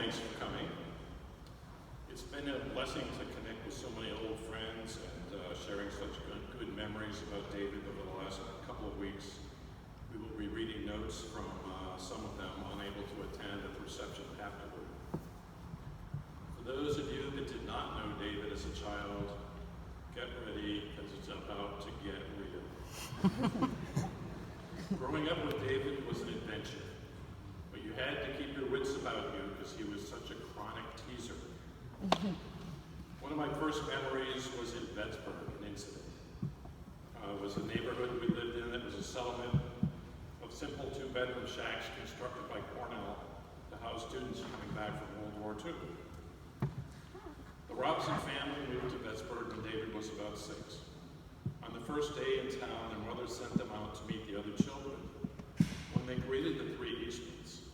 thanks for coming. It's been a blessing to connect with so many old friends and sharing such good memories about David over the last couple of weeks. We will be reading notes from some of them unable to attend at the reception afterward. For those of you that did not know David as a child, get ready because it's about to get real. Growing up with David was an adventure, but you had to keep your wits about you because he was such a chronic teaser. One of my first memories was in Bettsburg, an incident. It was a neighborhood we lived in that was a settlement of simple two-bedroom shacks constructed by Cornell to house students coming back from World War II. The Robson family moved to Bettsburg when David was about 6. On the first day in town, their mother sent them out to meet the other children. When they greeted the 3 Eastmans,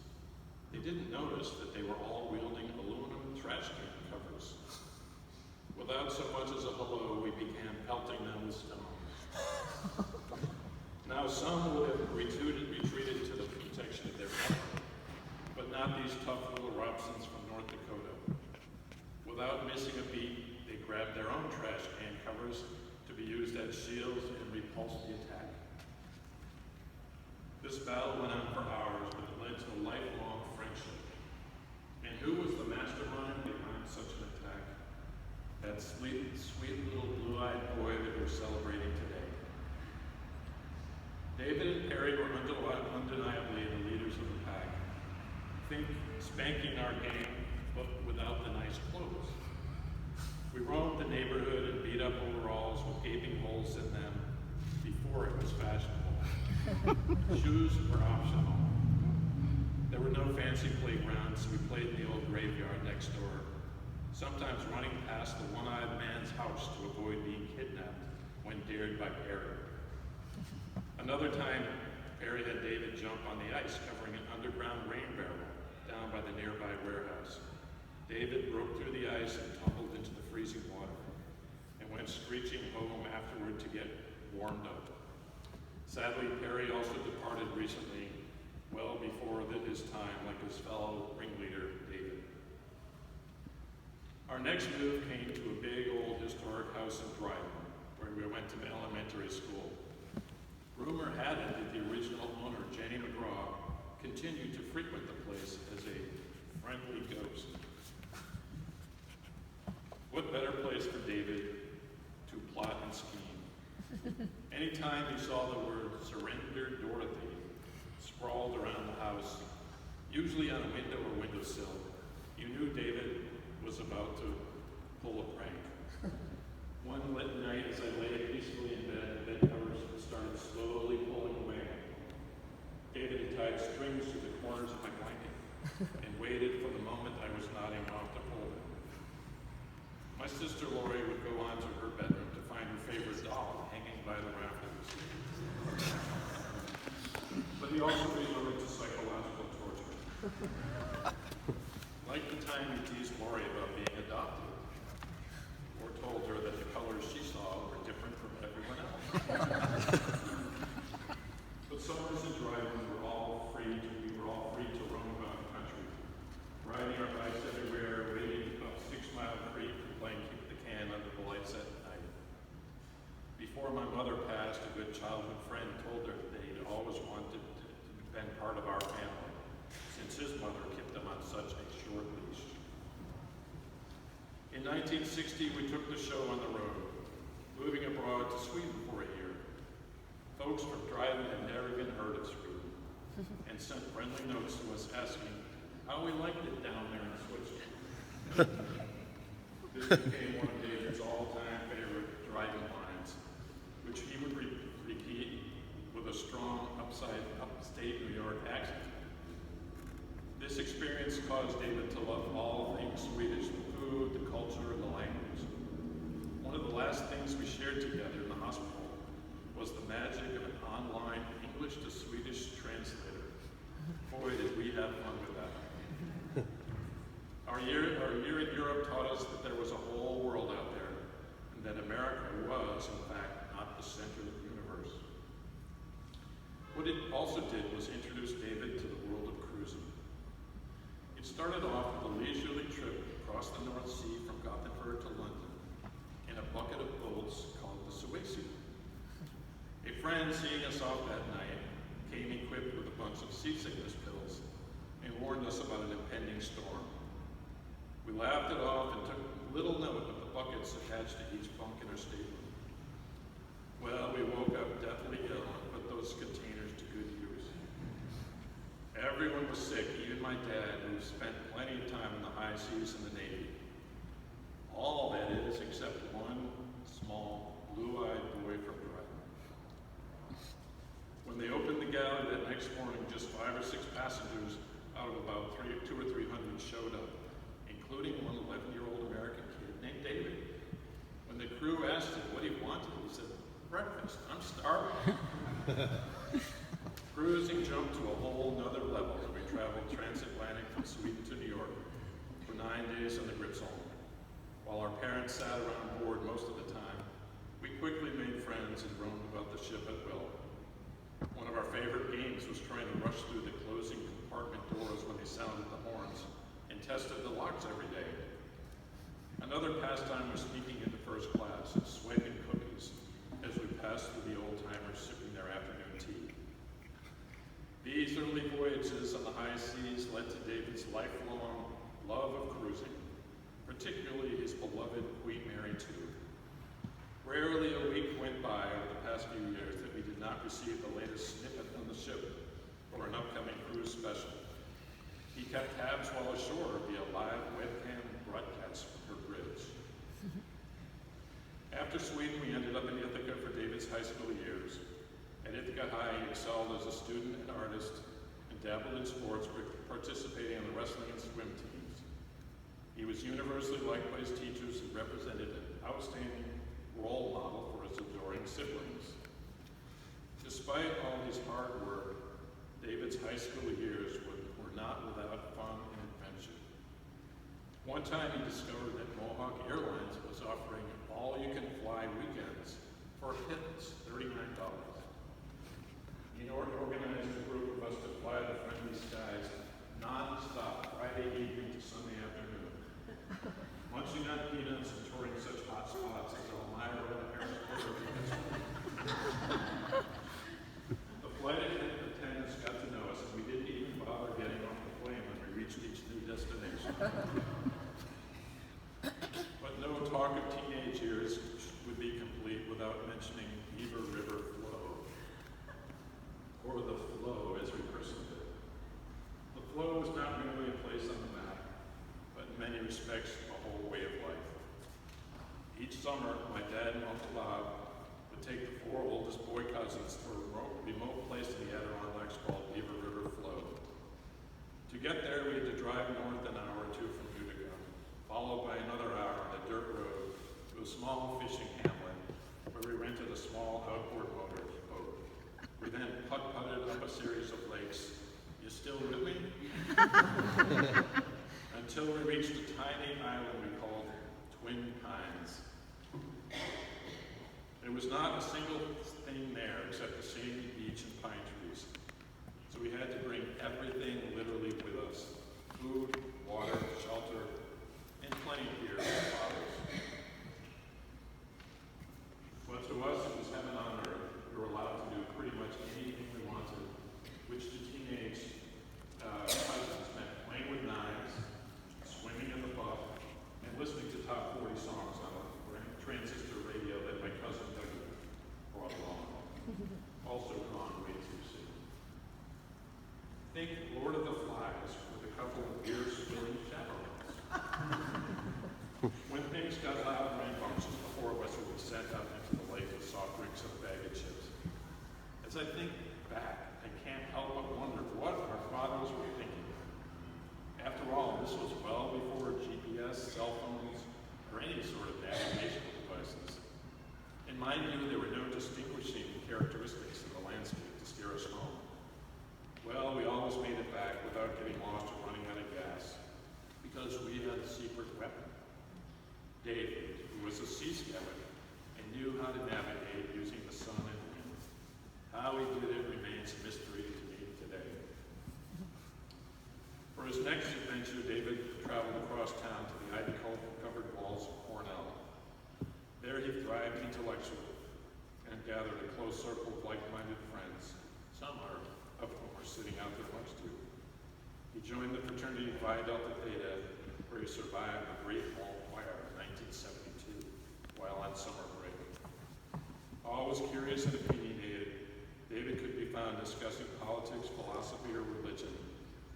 they didn't notice that they were all wielding aluminum trash can covers. Without so much as a hello, we began pelting them with stones. Now some would have retreated to the protection of their mother, but not these tough little Robsons from North Dakota. Without missing a beat, they grabbed their own trash can covers to be used as shields and repulsed the attack. This battle went on for hours, but it led to a lifelong friendship. And who was the mastermind behind such an attack? That sweet little blue-eyed boy that we're celebrating today. David and Perry were undeniably the leaders of the pack. Think spanking our game, but without the nice clothes. We roamed the neighborhood and beat up overalls with gaping holes in them before it was fashionable. Shoes were optional. There were no fancy playgrounds, so we played in the old graveyard next door, sometimes running past the one-eyed man's house to avoid being kidnapped when dared by Perry. Another time, Perry had David jump on the ice covering an underground rain barrel down by the nearby warehouse. David broke through the ice and tumbled into the freezing water and went screeching home afterward to get warmed up. Sadly, Perry also departed recently, well before his time, like his fellow ringleader, David. Our next move came to a big old historic house in Dryden, where we went to elementary school. Rumor had it that the original owner, Jenny McGraw, continued to frequent the place as a friendly ghost. What better place for David to plot and scheme? Anytime he saw the word "Surrender Dorothy" sprawled around the house, usually on a window or windowsill, you knew David was about to pull a prank. One night as I lay peacefully in bed, the bed covers started slowly pulling away. David had tied strings to the corners of my blanket and waited for the moment I was nodding off to pull them. My sister Lori would go on to her bedroom to find her favorite doll hanging by the rafters. But he also resorted to psychological torture. Like the time he teased Lori about being adopted, or told her that the colors she saw were different from everyone else. But summers in Dryden we were all free to roam about the country, riding our bikes everywhere, wading up 6 Mile Creek and playing kick the can under the lights at night. Before my mother passed, a good childhood friend told her that he'd always wanted to be part of our family, since his mother kept him on such a short leash. In 1960, we took the show on the road, moving abroad to Sweden for a year. Folks from Dryden had never even heard of Sweden and sent friendly notes to us asking how we liked it down there in Switzerland. This became one of David's all-time favorite Dryden lines, which he would repeat with a strong upstate New York accent. This experience caused David to love all things Swedish, the food, the culture, and the language. One of the last things we shared together in the hospital was the magic of an online English to Swedish translator. Boy, did we have fun with that. Our year in Europe taught us that there was a whole world out there, and that America was, in fact, not the center of the universe. What it also did was introduce David to the world of cruising. It started off with a across the North Sea from Gothenburg to London in a bucket of boats called the Suez. A friend seeing us off that night came equipped with a bunch of seasickness pills and warned us about an impending storm. We laughed it off and took little note of the buckets attached to each bunk in our stateroom. Well, we woke up deathly ill and put those containers to good use. Everyone was sick, even my dad, who spent plenty of time in the high seas in the Navy. All, that is, except one small, blue-eyed boy from Gardner. When they opened the galley that next morning, just 5 or 6 passengers out of about 200 or 300 showed up, including one 11-year-old American kid named David. When the crew asked him what he wanted, he said, "Breakfast, I'm starving." Cruising jumped to a whole nother level as we traveled transatlantic from Sweden to New York for 9 days on the Gripsholm. While our parents sat around board most of the time, we quickly made friends and roamed about the ship at will. One of our favorite games was trying to rush through the closing compartment doors when they sounded the horns and tested the locks every day. Another pastime was sneaking into first class and swiping cookies as we passed through the old-timers sipping their afternoon tea. These early voyages on the high seas led to David's lifelong love of cruising, particularly his beloved Queen Mary II. Rarely a week went by over the past few years that we did not receive the latest snippet on the ship or an upcoming cruise special. He kept tabs while ashore via live webcam broadcasts from her bridge. After Sweden, we ended up in Ithaca for David's high school years. At Ithaca High, he excelled as a student and artist and dabbled in sports, participating in the wrestling and swim teams. He was universally liked by his teachers and represented an outstanding role model for his adoring siblings. Despite all his hard work, David's high school years were not without fun and adventure. One time he discovered that Mohawk Airlines was offering all-you-can-fly weekends for pittance, $39. He organized a group of us to fly the friendly skies non-stop Friday evening to Sunday afternoon, munching on peanuts and touring such hot spots as Elmira, Harrisburg, and Pittsburgh. The flight attendants got to know us, and we didn't even bother getting off the plane when we reached each new destination. But no talk of teenage years would be complete without mentioning Beaver River Flow, or the Flow as we christened it. The Flow was not merely a place on the map, but in many respects a whole way of life. Each summer, my dad and Uncle Bob would take the 4 oldest boy cousins to a remote place in the Adirondacks called Beaver River Flow. To get there, we had to drive north an hour or 2 from Utica, followed by another hour on a dirt road to a small fishing hamlet where we rented a small outboard motor boat. We then putt-putted up a series of lakes. You still with me? Until we reached a tiny island we called Twin Pines. There was not a single thing there except the sandy beach and pine trees. So we had to bring everything literally with us: food, water, shelter, and plenty of beer and bottles. But to us, it was heaven on earth. We were allowed to do pretty much anything we wanted, which to teenage cousins meant playing with knives, swimming in the buff, and listening to top 40 songs on a transistor radio that my cousin Doug brought along. Also gone way too soon. Think Lord of the Flies with a couple of beer-spilling chaperones. When things got loud and rambunctious, the 4 of us would be sent out into the lake with soft drinks and a bag of chips. As I think back, I can't help but wonder what our fathers were thinking. After all, this was well before GPS, cell phones, or any sort of navigational devices. In my view, there were no distinguishing characteristics in the landscape to steer us home. Well, we always made it back without getting lost or running out of gas, because we had a secret weapon. David, who was a sea scout and knew how to navigate using the sun and wind. How he did it remains a mystery to me today. For his next adventure, adventure, David traveled across town to the ivy-covered walls of Cornell. There he thrived intellectually and gathered a close circle of like-minded friends, some of whom were sitting out their lunch too. He joined the fraternity Phi Delta Theta, where he survived the Great Hall Choir in 1972 while on summer break. Always curious and opinionated, David could be found discussing politics, philosophy, or religion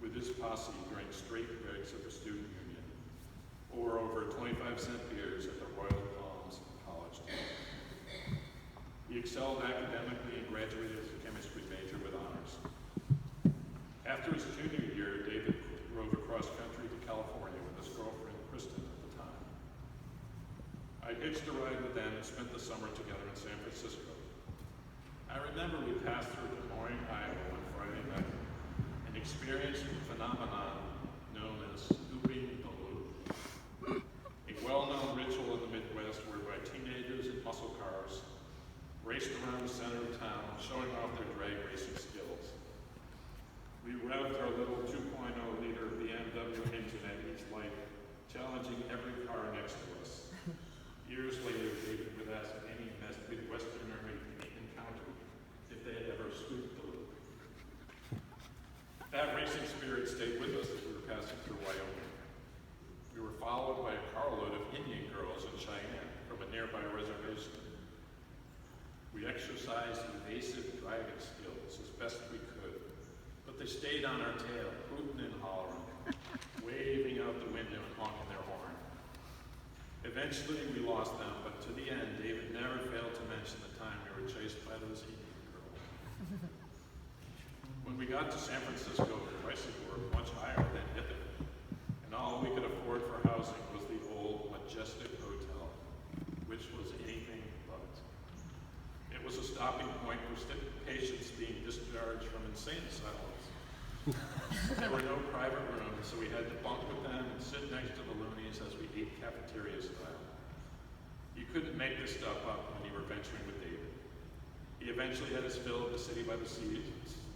with his posse during straight breaks at the student union, or over 25-cent beers at the Royal Palms College. He excelled academically and graduated as a chemistry major with honors. After his junior year, David drove across country to California with his girlfriend, Kristen, at the time. I hitched a ride with them and spent the summer together in San Francisco. I remember we passed through Des Moines, Iowa one Friday night and experienced a phenomenon known as scooping the loop, a well-known ritual in the Midwest whereby teenagers in muscle cars raced around the center of town, showing off their drag racing skills. We revved our little 2.0-liter BMW engine at each light, challenging every car next to us. Years later, David would ask any Midwesterner he encountered if they had ever scooped the loop. That racing spirit stayed with us as we were passing through Wyoming. We were followed by a carload of Indian girls in Cheyenne from a nearby reservation. We exercised evasive driving skills as best we could, but they stayed on our tail, hooting and hollering, waving out the window and honking their horn. Eventually, we lost them, but to the end, David never failed to mention the time we were chased by those Indian girls. When we got to San Francisco, the prices were much higher than Ithaca, and all we could afford for housing was the old Majestic Hotel, which was anything but. It was a stopping point for patients being discharged from insane asylums. There were no private rooms, so we had to bunk with them and sit next to the loonies as we ate cafeteria style. You couldn't make this stuff up when you were venturing with David. He eventually had his fill of the city by the sea,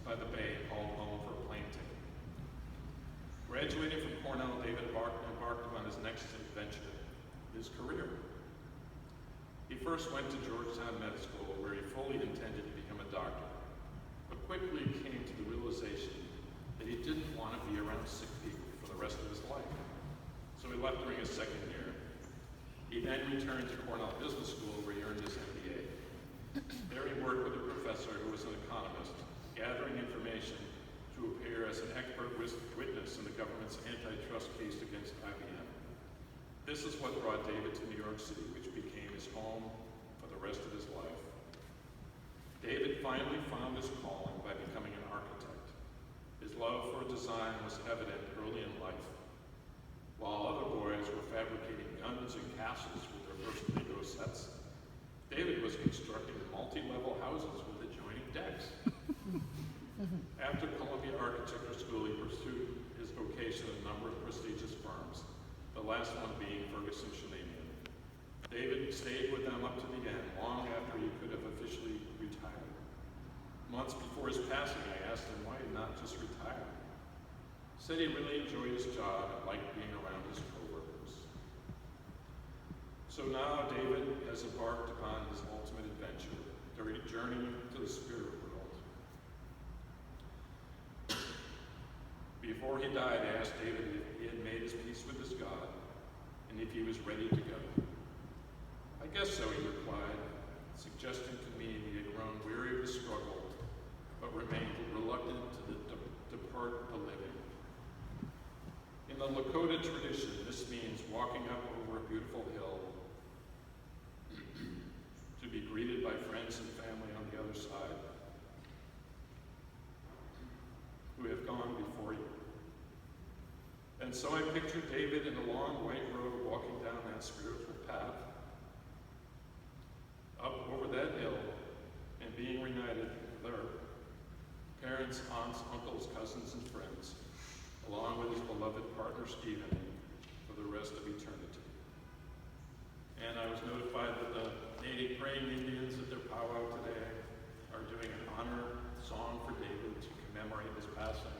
by the bay, and hauled home for a plane ticket. Graduating from Cornell, David embarked on his next adventure, his career. He first went to Georgetown Med School, where he fully intended to become a doctor, but quickly came to the realization that he didn't want to be around sick people for the rest of his life. So he left during his second year. He then returned to Cornell Business School, where he earned his MBA. There he worked with a professor who was an economist, gathering information to appear as an expert witness in the government's antitrust case against IBM. This is what brought David to New York City, which became his home for the rest of his life. David finally found his calling by becoming an architect. His love for design was evident early in life. While other boys were fabricating guns and castles with their first Lego sets, David was constructing multi-level houses with adjoining decks. After Columbia Architecture School, he pursued his vocation at a number of prestigious firms, the last one being Ferguson Shananian. David stayed with them up to the end, long after he could have officially retired. Months before his passing, I asked him why he not just retire. He said he really enjoyed his job and liked being around his coworkers. So now David has embarked upon his ultimate adventure, a journey to the spirit world. Before he died, I asked David if he had made his peace with his God and if he was ready to go. I guess so, he replied, suggesting to me he had grown weary of the struggle, but remained reluctant to depart the living. In the Lakota tradition, this means walking up over a beautiful hill to be greeted by friends and family on the other side who have gone before you. And so I pictured David in a long white road walking down that spiritual path, up over that hill, and being reunited with our parents, aunts, uncles, cousins, and friends, along with his beloved partner Stephen, for the rest of eternity. And I was notified that the Native praying Indians at their powwow today are doing an honor song for David to commemorate his passing.